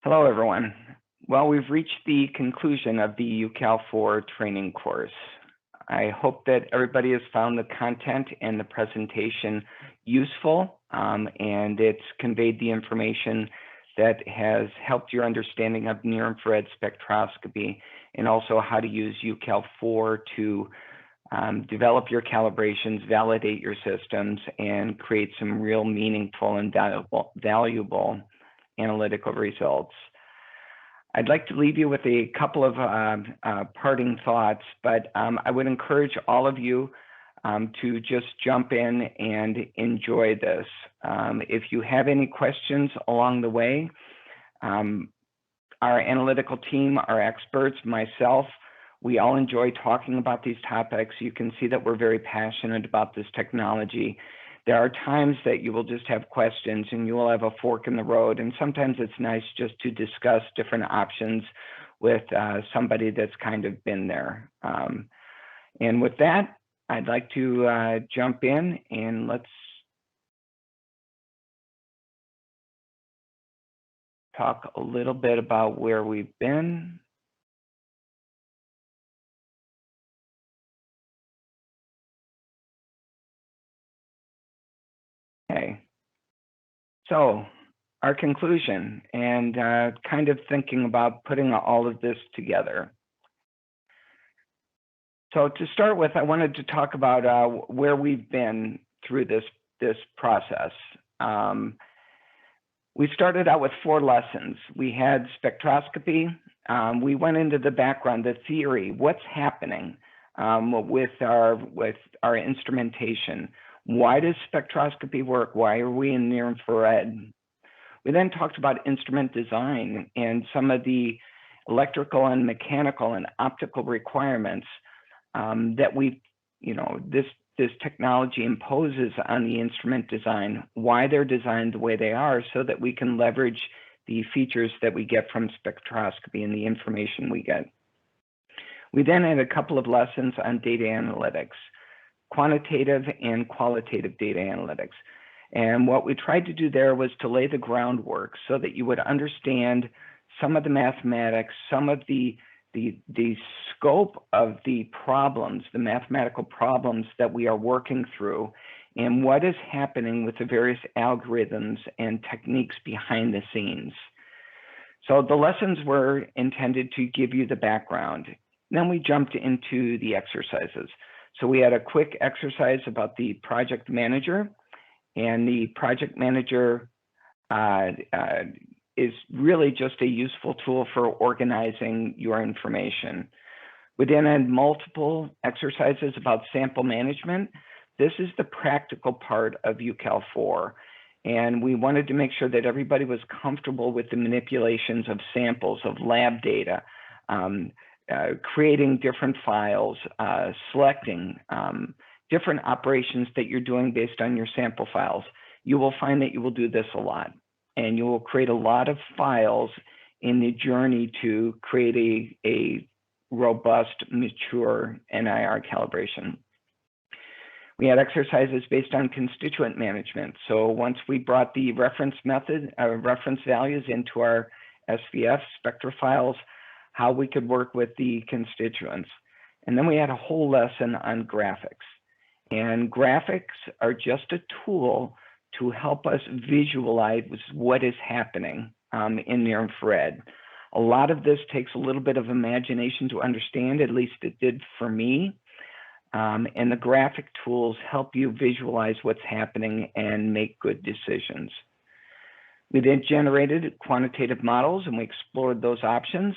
Hello, everyone. Well, we've reached the conclusion of the UCal 4 training course. I hope that everybody has found the content and the presentation useful, and it's conveyed the information that has helped your understanding of near-infrared spectroscopy and also how to use UCal 4 to develop your calibrations, validate your systems, and create some real meaningful and valuable analytical results. I'd like to leave you with a couple of parting thoughts, but I would encourage all of you to just jump in and enjoy this. If you have any questions along the way, our analytical team, our experts, myself, we all enjoy talking about these topics. You can see that we're very passionate about this technology. There are times that you will just have questions and you will have a fork in the road. And sometimes it's nice just to discuss different options with somebody that's kind of been there. And with that, I'd like to jump in and let's talk a little bit about where we've been. Okay, so our conclusion and kind of thinking about putting all of this together. So to start with, I wanted to talk about where we've been through this process. We started out with 4 lessons. We had spectroscopy. We went into the background, the theory, what's happening with our instrumentation. Why does spectroscopy work? Why are we in near infrared? We then talked about instrument design and some of the electrical and mechanical and optical requirements that this technology imposes on the instrument design, why they're designed the way they are so that we can leverage the features that we get from spectroscopy and the information we get. We then had a couple of lessons on data analytics, quantitative and qualitative data analytics. And what we tried to do there was to lay the groundwork so that you would understand some of the mathematics, some of the scope of the problems, the mathematical problems that we are working through, and what is happening with the various algorithms and techniques behind the scenes. So the lessons were intended to give you the background. Then we jumped into the exercises. So we had a quick exercise about the project manager, and the project manager is really just a useful tool for organizing your information. We then had multiple exercises about sample management. This is the practical part of UCal 4. And we wanted to make sure that everybody was comfortable with the manipulations of samples, of lab data, creating different files, selecting different operations that you're doing based on your sample files. You will find that you will do this a lot, and you will create a lot of files in the journey to create a robust, mature NIR calibration. We had exercises based on constituent management. So once we brought the reference values into our SVF spectra files, how we could work with the constituents. And then we had a whole lesson on graphics. And graphics are just a tool to help us visualize what is happening in near infrared. A lot of this takes a little bit of imagination to understand, at least it did for me. And the graphic tools help you visualize what's happening and make good decisions. We then generated quantitative models and we explored those options.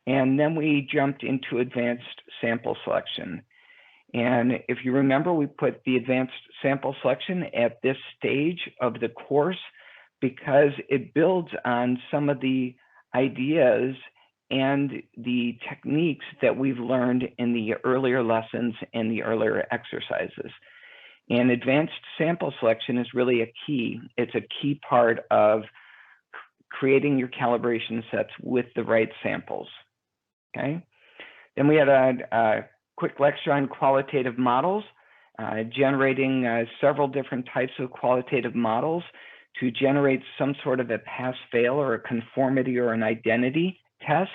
And then we jumped into advanced sample selection. And if you remember, we put the advanced sample selection at this stage of the course because it builds on some of the ideas and the techniques that we've learned in the earlier lessons and the earlier exercises. And advanced sample selection is really a key. It's a key part of creating your calibration sets with the right samples. Okay. Then we had a quick lecture on qualitative models, generating several different types of qualitative models to generate some sort of a pass-fail or a conformity or an identity test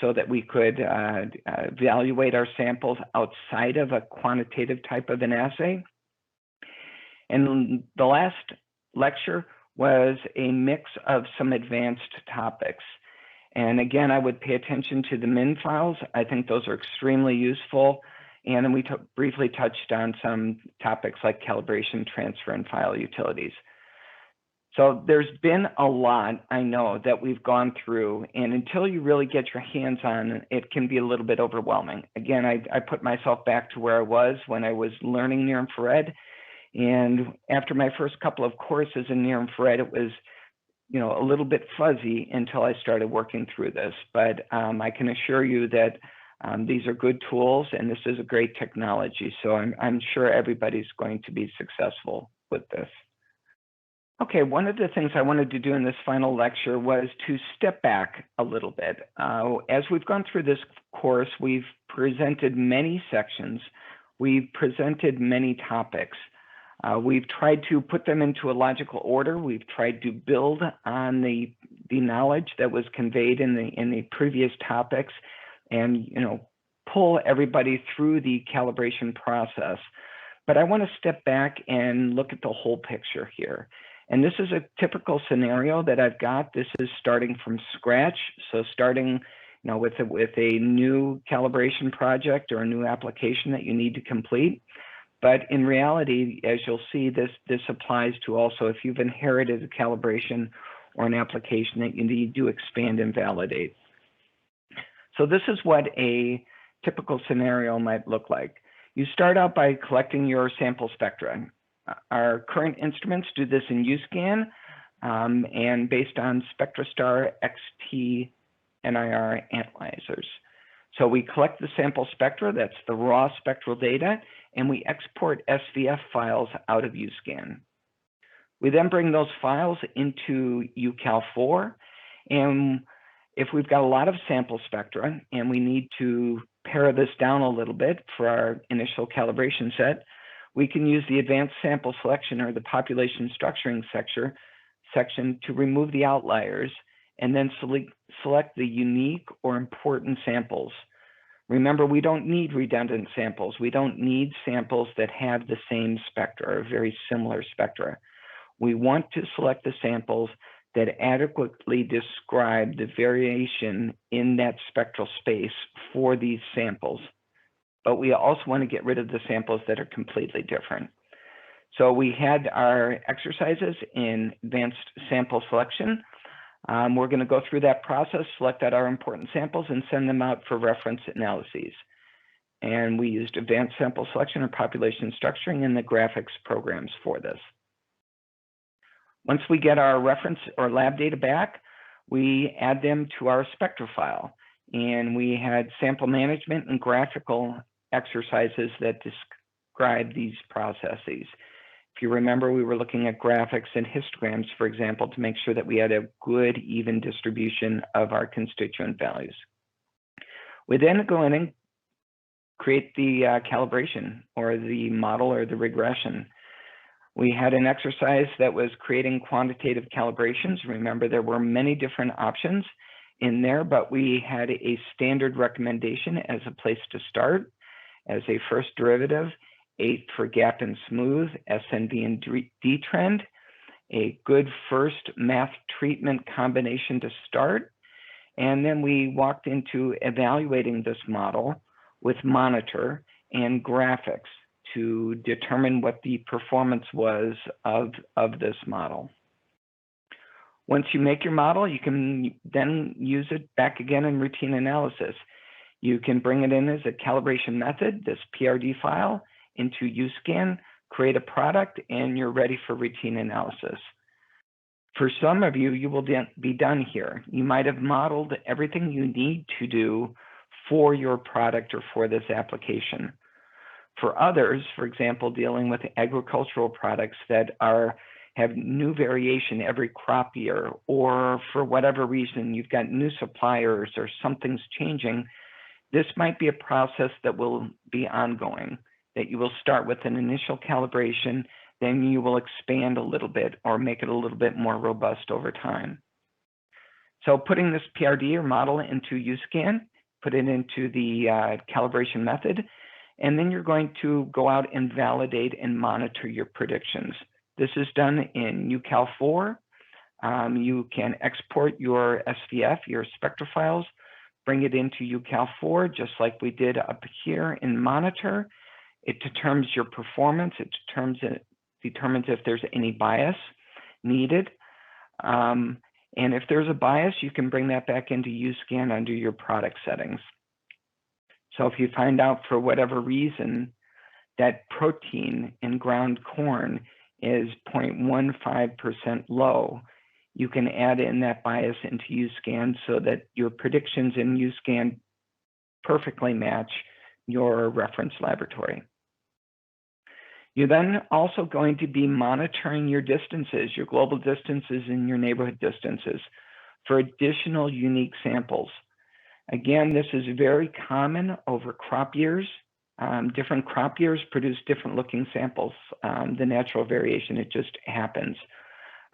so that we could evaluate our samples outside of a quantitative type of an assay. And the last lecture was a mix of some advanced topics. And again, I would pay attention to the min files. I think those are extremely useful. And then we briefly touched on some topics like calibration, transfer, and file utilities. So there's been a lot, I know, that we've gone through. And until you really get your hands on it, can be a little bit overwhelming. Again, I put myself back to where I was when I was learning near infrared. And after my first couple of courses in near infrared, it was, a little bit fuzzy until I started working through this. But I can assure you that these are good tools and this is a great technology. So I'm sure everybody's going to be successful with this. Okay, one of the things I wanted to do in this final lecture was to step back a little bit. As we've gone through this course, we've presented many sections. We've presented many topics. We've tried to put them into a logical order. We've tried to build on the knowledge that was conveyed in the previous topics and, pull everybody through the calibration process. But I want to step back and look at the whole picture here. And this is a typical scenario that I've got. This is starting from scratch. So starting with a new calibration project or a new application that you need to complete. But in reality, as you'll see, this applies to also if you've inherited a calibration or an application that you need to expand and validate. So this is what a typical scenario might look like. You start out by collecting your sample spectra. Our current instruments do this in UScan and based on SpectraStar XT NIR analyzers. So we collect the sample spectra, that's the raw spectral data, and we export SVF files out of UScan. We then bring those files into UCal4, and if we've got a lot of sample spectra and we need to pare this down a little bit for our initial calibration set, we can use the advanced sample selection or the population structuring section to remove the outliers and then select the unique or important samples. Remember, we don't need redundant samples. We don't need samples that have the same spectra or very similar spectra. We want to select the samples that adequately describe the variation in that spectral space for these samples. But we also want to get rid of the samples that are completely different. So we had our exercises in advanced sample selection. We're going to go through that process, select out our important samples, and send them out for reference analyses. And we used advanced sample selection or population structuring in the graphics programs for this. Once we get our reference or lab data back, we add them to our spectra file. And we had sample management and graphical exercises that describe these processes. If you remember, we were looking at graphics and histograms, for example, to make sure that we had a good, even distribution of our constituent values. We then go in and create the calibration or the model or the regression. We had an exercise that was creating quantitative calibrations. Remember, there were many different options in there, but we had a standard recommendation as a place to start, as a first derivative, 8 for gap and smooth, SNV and D trend, a good first math treatment combination to start. And then we walked into evaluating this model with monitor and graphics to determine what the performance was of this model. Once you make your model, you can then use it back again in routine analysis. You can bring it in as a calibration method, this PRD file, into UScan, create a product, and you're ready for routine analysis. For some of you, you will be done here. You might have modeled everything you need to do for your product or for this application. For others, for example, dealing with agricultural products that have new variation every crop year, or for whatever reason, you've got new suppliers or something's changing, this might be a process that will be ongoing, that you will start with an initial calibration, then you will expand a little bit or make it a little bit more robust over time. So putting this PRD or model into UScan, put it into the calibration method, and then you're going to go out and validate and monitor your predictions. This is done in UCal4. You can export your SVF, your spectral files, bring it into UCal4, just like we did up here in Monitor. It determines your performance. It determines if there's any bias needed. And if there's a bias, you can bring that back into UScan under your product settings. So if you find out for whatever reason that protein in ground corn is 0.15% low, you can add in that bias into UScan so that your predictions in UScan perfectly match your reference laboratory. You're then also going to be monitoring your distances, your global distances and your neighborhood distances for additional unique samples. Again, this is very common over crop years. Different crop years produce different looking samples. The natural variation, it just happens.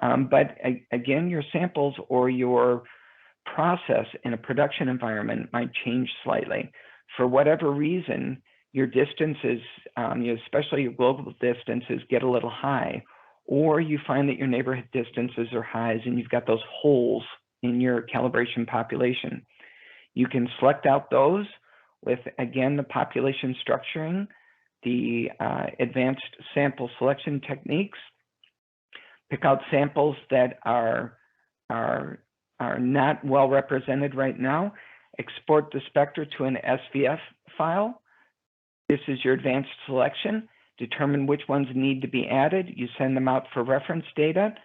But again, your samples or your process in a production environment might change slightly. For whatever reason, your distances, especially your global distances, get a little high, or you find that your neighborhood distances are highs and you've got those holes in your calibration population. You can select out those with, again, the population structuring, the advanced sample selection techniques. Pick out samples that are not well represented right now. Export the spectra to an SVF file. This is your advanced selection. Determine which ones need to be added. You send them out for reference data.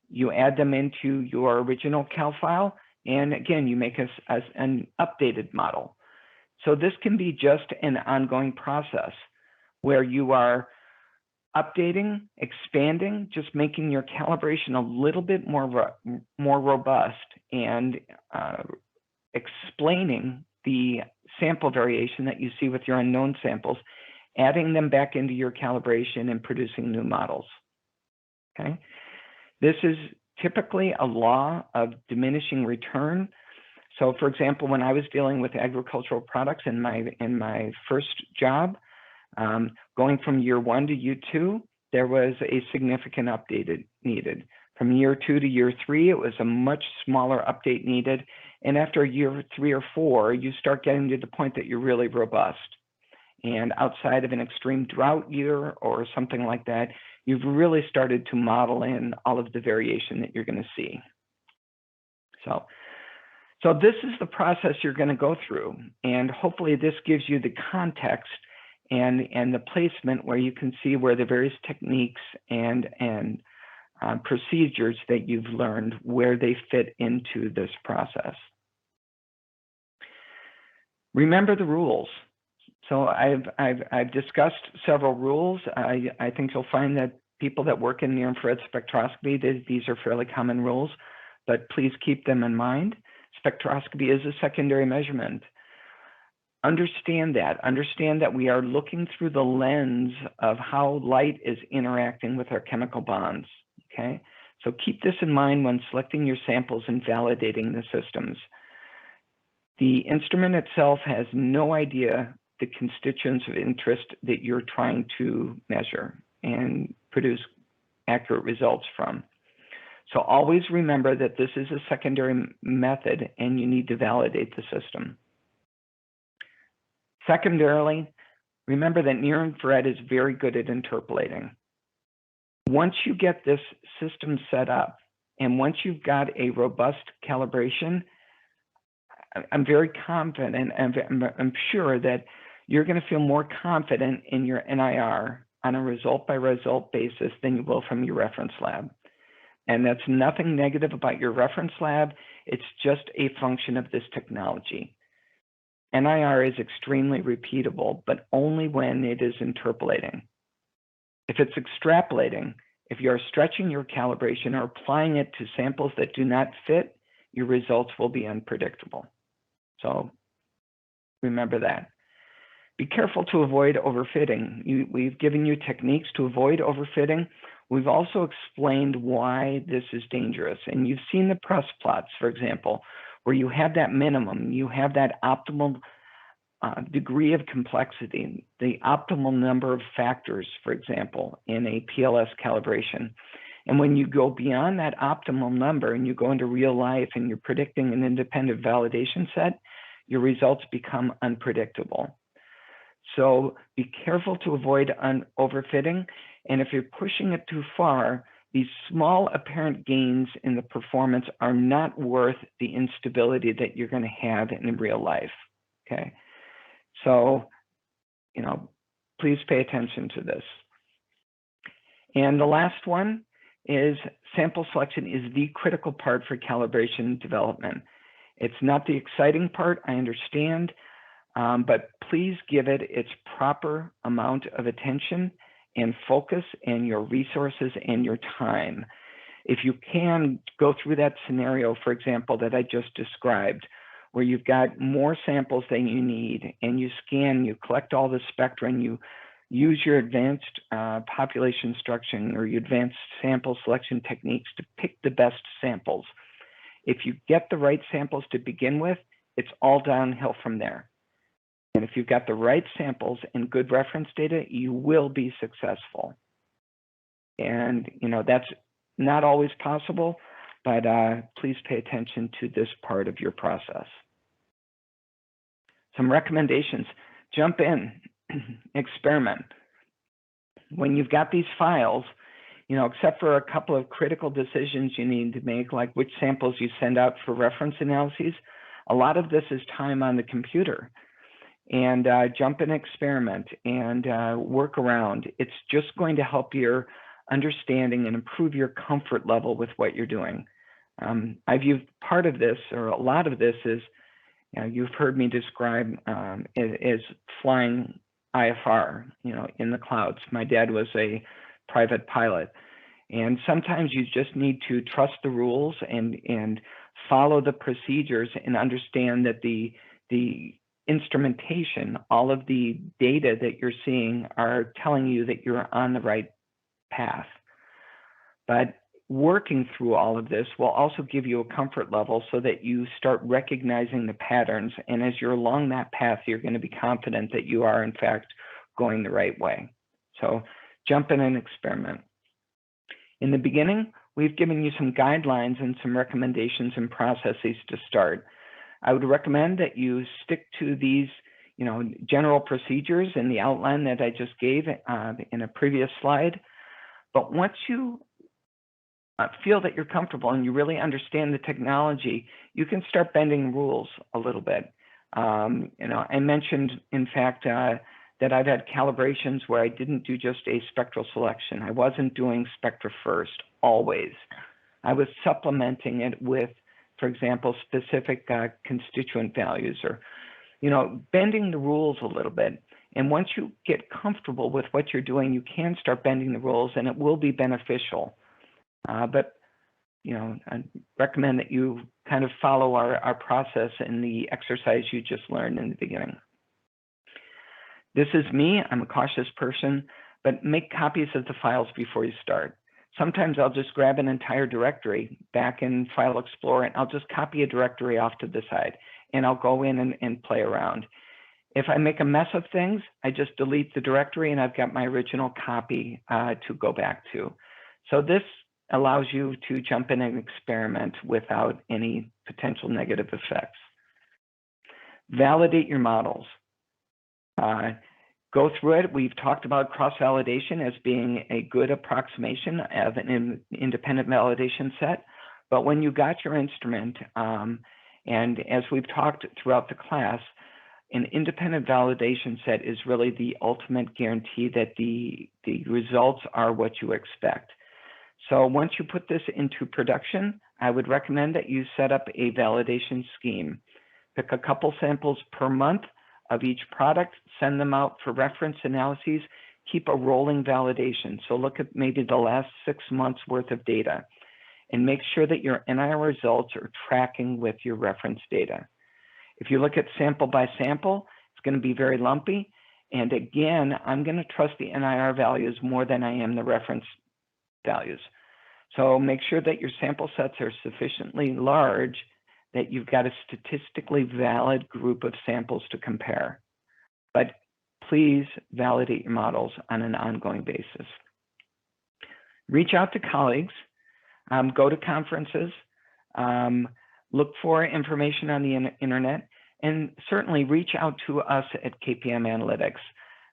You add them into your original cal file. And again, you make an updated model. So this can be just an ongoing process where you are updating, expanding, just making your calibration a little bit more robust and explaining the sample variation that you see with your unknown samples, adding them back into your calibration and producing new models. Okay, this is typically a law of diminishing return. So for example, when I was dealing with agricultural products in my first job, going from year 1 to year 2, there was a significant update needed. From year 2 to year 3, it was a much smaller update needed. And after year 3 or 4, you start getting to the point that you're really robust. And outside of an extreme drought year or something like that, you've really started to model in all of the variation that you're going to see. So this is the process you're going to go through. And hopefully this gives you the context and the placement where you can see where the various techniques and procedures that you've learned, where they fit into this process. Remember the rules. So I've discussed several rules. I think you'll find that people that work in near-infrared spectroscopy, these are fairly common rules, but please keep them in mind. Spectroscopy is a secondary measurement. Understand that we are looking through the lens of how light is interacting with our chemical bonds, okay? So keep this in mind when selecting your samples and validating the systems. The instrument itself has no idea the constituents of interest that you're trying to measure and produce accurate results from. So always remember that this is a secondary method and you need to validate the system. Secondarily, remember that near-infrared is very good at interpolating. Once you get this system set up and once you've got a robust calibration, I'm very confident and I'm sure that you're going to feel more confident in your NIR on a result-by-result basis than you will from your reference lab. And that's nothing negative about your reference lab. It's just a function of this technology. NIR is extremely repeatable, but only when it is interpolating. If it's extrapolating, if you're stretching your calibration or applying it to samples that do not fit, your results will be unpredictable. So remember that. Be careful to avoid overfitting. We've given you techniques to avoid overfitting. We've also explained why this is dangerous. And you've seen the press plots, for example, where you have that minimum, you have that optimal degree of complexity, the optimal number of factors, for example, in a PLS calibration. And when you go beyond that optimal number and you go into real life and you're predicting an independent validation set, your results become unpredictable. So be careful to avoid overfitting. And if you're pushing it too far, these small apparent gains in the performance are not worth the instability that you're going to have in real life. Okay. So, please pay attention to this. And the last one is sample selection is the critical part for calibration development. It's not the exciting part, I understand, but please give it its proper amount of attention and focus and your resources and your time. If you can go through that scenario, for example, that I just described, where you've got more samples than you need and you scan, you collect all the spectra and you use your advanced population structuring or your advanced sample selection techniques to pick the best samples. If you get the right samples to begin with, it's all downhill from there. And if you've got the right samples and good reference data, you will be successful. And that's not always possible, but please pay attention to this part of your process. Some recommendations: jump in, experiment. When you've got these files, except for a couple of critical decisions you need to make, like which samples you send out for reference analyses, a lot of this is time on the computer. And jump in, experiment, and work around. It's just going to help your understanding and improve your comfort level with what you're doing. I view part of this, or a lot of this, is you've heard me describe as flying IFR, in the clouds. My dad was a private pilot, and sometimes you just need to trust the rules and follow the procedures and understand that the instrumentation, all of the data that you're seeing are telling you that you're on the right path. But working through all of this will also give you a comfort level so that you start recognizing the patterns. And as you're along that path, you're going to be confident that you are, in fact, going the right way. So jump in and experiment. In the beginning, we've given you some guidelines and some recommendations and processes to start. I would recommend that you stick to these, general procedures in the outline that I just gave in a previous slide. But once you feel that you're comfortable and you really understand the technology, you can start bending rules a little bit. I mentioned, in fact, that I've had calibrations where I didn't do just a spectral selection. I wasn't doing spectra first, always. I was supplementing it with, for example, specific constituent values, or, bending the rules a little bit. And once you get comfortable with what you're doing, you can start bending the rules and it will be beneficial. But I recommend that you kind of follow our process in the exercise you just learned in the beginning. This is me. I'm a cautious person, but make copies of the files before you start. Sometimes I'll just grab an entire directory back in File Explorer and I'll just copy a directory off to the side and I'll go in and play around. If I make a mess of things, I just delete the directory and I've got my original copy to go back to. So this allows you to jump in and experiment without any potential negative effects. Validate your models. Go through it. We've talked about cross-validation as being a good approximation of an independent validation set. But when you got your instrument, and as we've talked throughout the class, an independent validation set is really the ultimate guarantee that the results are what you expect. So once you put this into production, I would recommend that you set up a validation scheme. Pick a couple samples per month of each product, send them out for reference analyses, keep a rolling validation. So look at maybe the last 6 months worth of data and make sure that your NIR results are tracking with your reference data. If you look at sample by sample, it's going to be very lumpy. And again, I'm going to trust the NIR values more than I am the reference values. So make sure that your sample sets are sufficiently large that you've got a statistically valid group of samples to compare. But please validate your models on an ongoing basis. Reach out to colleagues, go to conferences, look for information on the internet, and certainly reach out to us at KPM Analytics.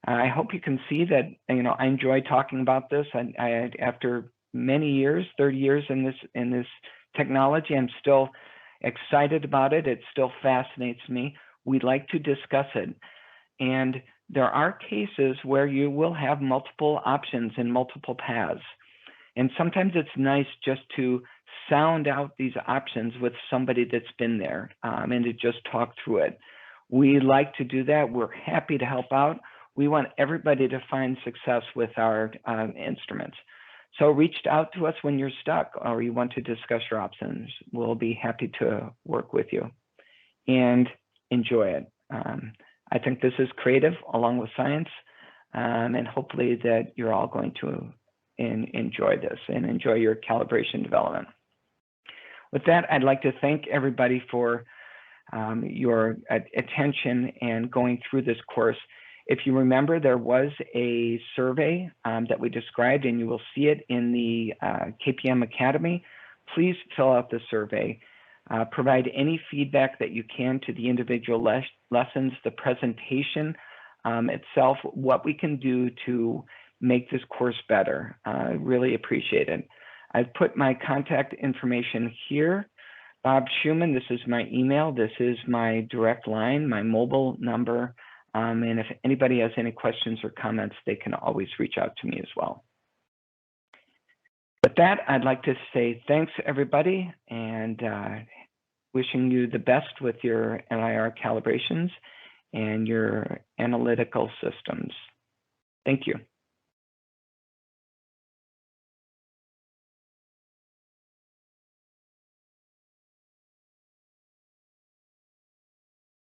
I hope you can see that I enjoy talking about this. I after many years, 30 years in this technology, I'm still excited about it. It still fascinates me. We like to discuss it. And there are cases where you will have multiple options and multiple paths. And sometimes it's nice just to sound out these options with somebody that's been there and to just talk through it. We like to do that. We're happy to help out. We want everybody to find success with our instruments. So reach out to us when you're stuck or you want to discuss your options. We'll be happy to work with you and enjoy it. I think this is creative along with science, and hopefully that you're all going to enjoy this and enjoy your calibration development. With that, I'd like to thank everybody for your attention and going through this course. If you remember, there was a survey that we described, and you will see it in the KPM Academy. Please fill out the survey. Provide any feedback that you can to the individual lessons, the presentation itself, what we can do to make this course better. I really appreciate it. I've put my contact information here. Bob Schumann, this is my email. This is my direct line, my mobile number. And if anybody has any questions or comments, they can always reach out to me as well. With that, I'd like to say thanks, everybody, and wishing you the best with your NIR calibrations and your analytical systems. Thank you.